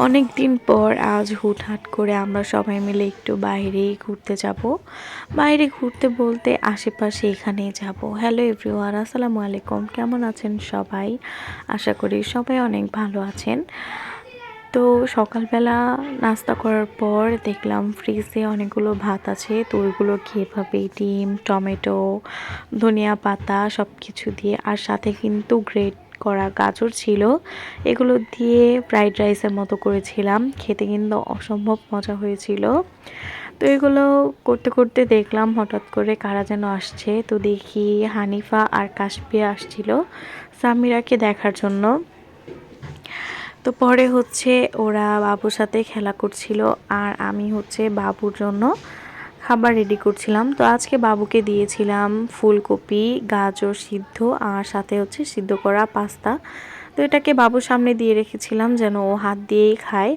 অনেক দিন পর আজ হুটহাট করে আমরা সবাই মিলে একটু বাইরেই ঘুরতে যাব। বাইরে ঘুরতে বলতে আশেপাশে এখানেই যাব। হ্যালো এভরিওয়ান, আসসালামু আলাইকুম। কেমন আছেন সবাই? আশা করি সবাই অনেক ভালো আছেন। তো সকালবেলা নাস্তা করার পর দেখলাম ফ্রিজে অনেকগুলো ভাত আছে, তো ওইগুলো খেয়ে ভাবেই ডিম, টমেটো, ধনিয়া পাতা সব কিছু দিয়ে, আর সাথে কিন্তু গ্রেট করা গাজর ছিল, এগুলো দিয়ে ফ্রাইড রাইসের মতো করেছিলাম। খেতে কিন্তু অসম্ভব মজা হয়েছিল। তো এগুলো করতে করতে দেখলাম হঠাৎ করে কারা যেন আসছে, তো দেখি হানিফা আর কাশপিয়া আসছিল সামিরাকে দেখার জন্য। তো পরে হচ্ছে ওরা বাবুর সাথে খেলা করছিল, আর আমি হচ্ছে বাবুর জন্য খাবার রেডি করছিলাম। তো আজকে বাবুকে দিয়েছিলাম ফুলকপি, গাজর সিদ্ধ, আর সাথে হচ্ছে সিদ্ধ করা পাস্তা। তো এটাকে বাবুর সামনে দিয়ে রেখেছিলাম যেন ও হাত দিয়েই খায়।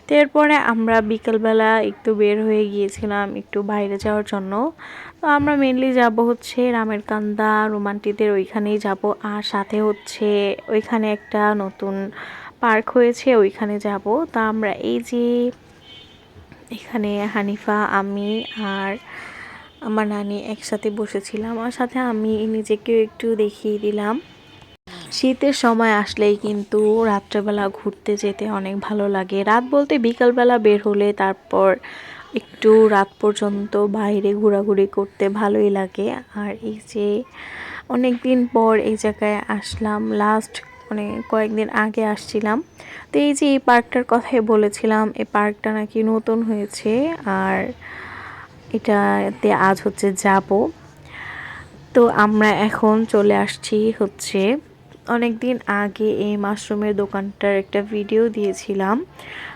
তো এরপরে আমরা বিকেলবেলা একটু বের হয়ে গিয়েছিলাম একটু বাইরে যাওয়ার জন্য। তো আমরা মেনলি যাব হচ্ছে রামের কান্দা রোমান্টিকদের ওইখানেই যাব, আর সাথে হচ্ছে ওইখানে একটা নতুন পার্ক হয়েছে ওইখানে যাব। তা আমরা এই যে এখানে হানিফা, আমি আর আমার নানি একসাথে বসেছিলাম, আর সাথে আমি নিজেকেও একটু দেখিয়ে দিলাম। শীতের সময় আসলেই কিন্তু রাত্রেবেলা ঘুরতে যেতে অনেক ভালো লাগে। রাত বলতে বিকালবেলা বের হলে তারপর একটু রাত পর্যন্ত বাইরে ঘোরাঘুরি করতে ভালোই লাগে। আর এই যে অনেক দিন পর এই জায়গায় আসলাম, লাস্ট মানে কয়েকদিন আগে আসছিলাম। তো এই যে এই পার্কটার কথাই বলেছিলাম, এই পার্কটা নাকি নতুন হয়েছে, আর এটাতে আজ হচ্ছে যাব। তো আমরা এখন চলে আসছি হচ্ছে, অনেক দিন আগে এই মাশরুমের দোকানটার একটা ভিডিও দিয়েছিলাম।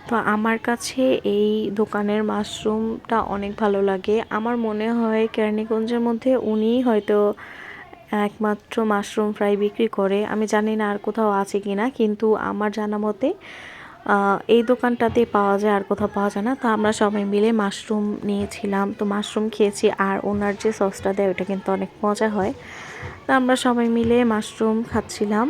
তো আমার কাছে এই দোকানের মাশরুমটা অনেক ভালো লাগে। আমার মনে হয় কেরানীগঞ্জের মধ্যে উনিই হয়তো একমাত্র মাশরুম ফ্রাই বিক্রি করে। আমি জানি না আর কোথাও আছে কিনা, কিন্তু আমার জানা মতে এই দোকানটাতে পাওয়া যায়, আর কোথাও পাওয়া যায় না। তো আমরা সবাই মিলে মাশরুম নিয়েছিলাম, তো মাশরুম খেয়েছি, আর ওনার যে সসটা দেয় ওটা কিন্তু অনেক মজা হয়। তো আমরা সবাই মিলে মাশরুম খাচ্ছিলাম।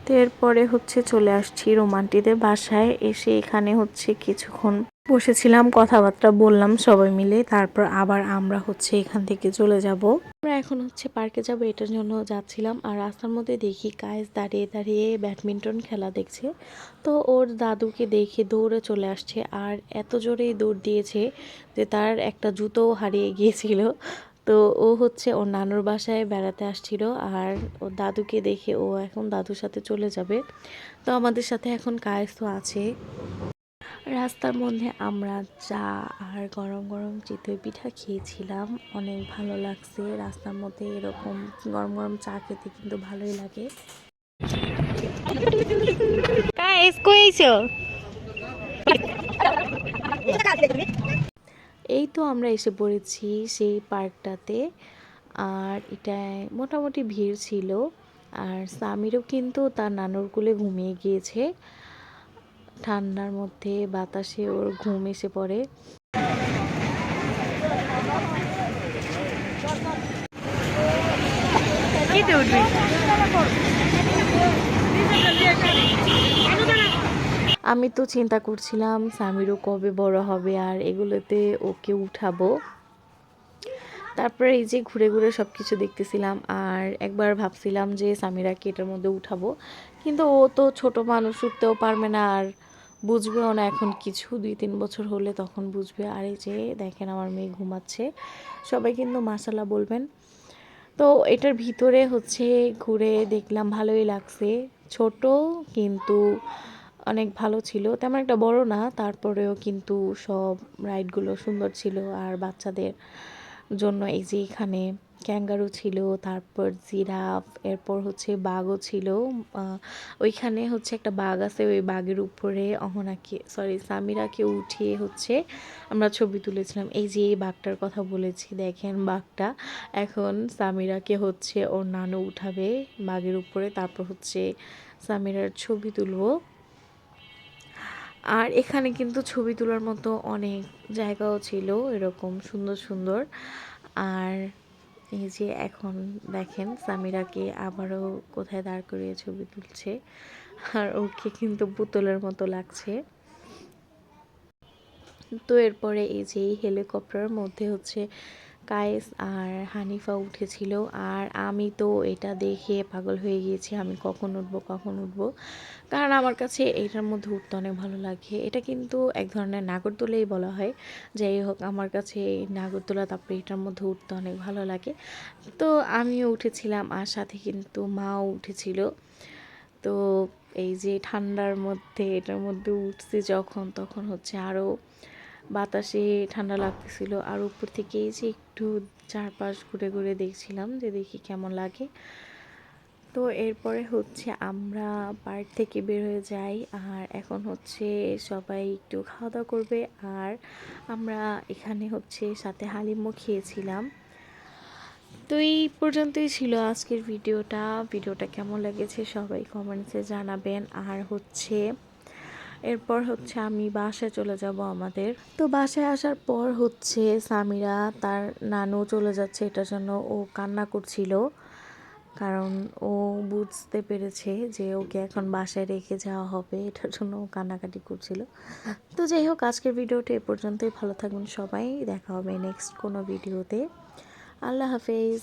তো এরপরে হচ্ছে চলে আসছি রোমান্টিদের বাসায়। এসে এখানে হচ্ছে কিছুক্ষণ বসেছিলাম, কথাবার্তা বললাম সবাই মিলে, তারপর আবার আমরা হচ্ছে এখান থেকে চলে যাব। আমরা এখন হচ্ছে পার্কে যাব, এটার জন্য যাচ্ছিলাম, আর রাস্তার মধ্যে দেখি কায়েস দাঁড়িয়ে দাঁড়িয়ে ব্যাডমিন্টন খেলা দেখছে। তো ওর দাদুকে দেখে দৌড়ে চলে আসছে, আর এত জোরেই দৌড় দিয়েছে যে তার একটা জুতোও হারিয়ে গিয়েছিল। তো ও হচ্ছে ওর নানুর বাসায় বেড়াতে আসছিল, আর ওর দাদুকে দেখে ও এখন দাদুর সাথে চলে যাবে। তো আমাদের সাথে এখন কায়েসও আছে। রাস্তার মধ্যে আমরা চা আর গরম গরম চিতই পিঠা খেয়েছিলাম, অনেক ভালো লাগছে। রাস্তার মধ্যে এরকম গরম গরম চা খেতে কিন্তু ভালোই লাগে। এই তো আমরা এসে পড়েছি সেই পার্কটাতে, আর এটায় মোটামুটি ভিড় ছিল। আর সামিরও কিন্তু তার নানুর কোলে ঘুমিয়ে গিয়েছে, ঠান্ডার মধ্যে বাতাসে ওর ঘুম এসে পড়ে। আমি তো চিন্তা করছিলাম সামিরও কবে বড় হবে আর এগুলোতে ওকে উঠাবো। তারপরে এই যে ঘুরে ঘুরে সব কিছু দেখতেছিলাম, আর একবার ভাবছিলাম যে সামিরাকে এটার মধ্যে উঠাবো, কিন্তু ও তো ছোট মানুষ, উঠতেও পারবে না, আর বুঝবেও না এখন কিছু। 2-3 বছর হলে তখন বুঝবে। আর এই যে দেখেন আমার মেয়ে ঘুমাচ্ছে, সবাই কিন্তু মাশাল্লাহ বলবেন। তো এটার ভিতরে হচ্ছে ঘুরে দেখলাম, ভালোই লাগছে। ছোট কিন্তু অনেক ভালো ছিল, তেমন একটা বড় না, তারপরেও কিন্তু সব রাইডগুলো সুন্দর ছিল। আর বাচ্চাদের জন্য এই যে এখানে ক্যাঙ্গারু ছিল, তারপর জিরাফ, এরপর হচ্ছে বাঘও ছিল। ওইখানে হচ্ছে একটা বাঘ আছে, ওই বাঘের উপরে অহনাকে সরি সামিরাকে উঠিয়ে হচ্ছে আমরা ছবি তুলেছিলাম। এই যে এই বাঘটার কথা বলেছি, দেখেন বাঘটা এখন সামিরাকে হচ্ছে ওর নানু উঠাবে বাঘের উপরে, তারপর হচ্ছে সামিরার ছবি তুলবো। আর এখানে কিন্তু ছবি তোলার মতো অনেক জায়গাও ছিল এরকম সুন্দর সুন্দর। আর এই যে এখন দেখেন সামিরাকে আবারও কোথায় দাঁড় করিয়ে ছবি তুলছে, আর ওকে কিন্তু পুতুলের মতো লাগছে। তো এরপরে এই যে এই হেলিকপ্টারের মধ্যে হচ্ছে কায়েস আর হানিফা উঠেছিল, আর আমি তো এটা দেখে পাগল হয়ে গিয়েছি, আমি কখন উঠবো কখন উঠবো। কারণ আমার কাছে এটার মধ্যে উঠতে অনেক ভালো লাগে। এটা কিন্তু এক ধরনের নাগরদোলাই বলা হয়। যাই হোক, আমার কাছে এই নাগরদোলা তারপরে এটার মধ্যে উঠতে অনেক ভালো লাগে। তো আমিও উঠেছিলাম আর সাথে কিন্তু মাও উঠেছিল। তো এই যে ঠান্ডার মধ্যে এটার মধ্যে উঠছি যখন, তখন হচ্ছে আরও বাতাসে ঠান্ডা লাগতেছিল। আর উপর থেকে এই যে একটু চারপাশ ঘুরে ঘুরে দেখছিলাম যে দেখি কেমন লাগে। তো এরপরে হচ্ছে আমরা পার্ক থেকে বের হয়ে যাই, আর এখন হচ্ছে সবাই একটু খাওয়া দাওয়া করবে। আর আমরা এখানে হচ্ছে সাথে হালিমও খেয়েছিলাম। তো এই পর্যন্তই ছিল আজকের ভিডিওটা কেমন লেগেছে সবাই কমেন্টসে জানাবেন। আর হচ্ছে এরপর হচ্ছে আমি বাসায় চলে যাব আমাদের। তো বাসায় আসার পর হচ্ছে সামিরা তার নানু চলে যাচ্ছে, এটার জন্য ও কান্না করছিল। কারণ ও বুঝতে পেরেছে যে ওকে এখন বাসায় রেখে যাওয়া হবে, এটার জন্য ও কান্নাকাটি করছিল। তো যাই হোক, আজকের ভিডিওটা এ পর্যন্তই। ভালো থাকবেন সবাই, দেখা হবে নেক্সট কোনো ভিডিওতে। আল্লাহ হাফেজ।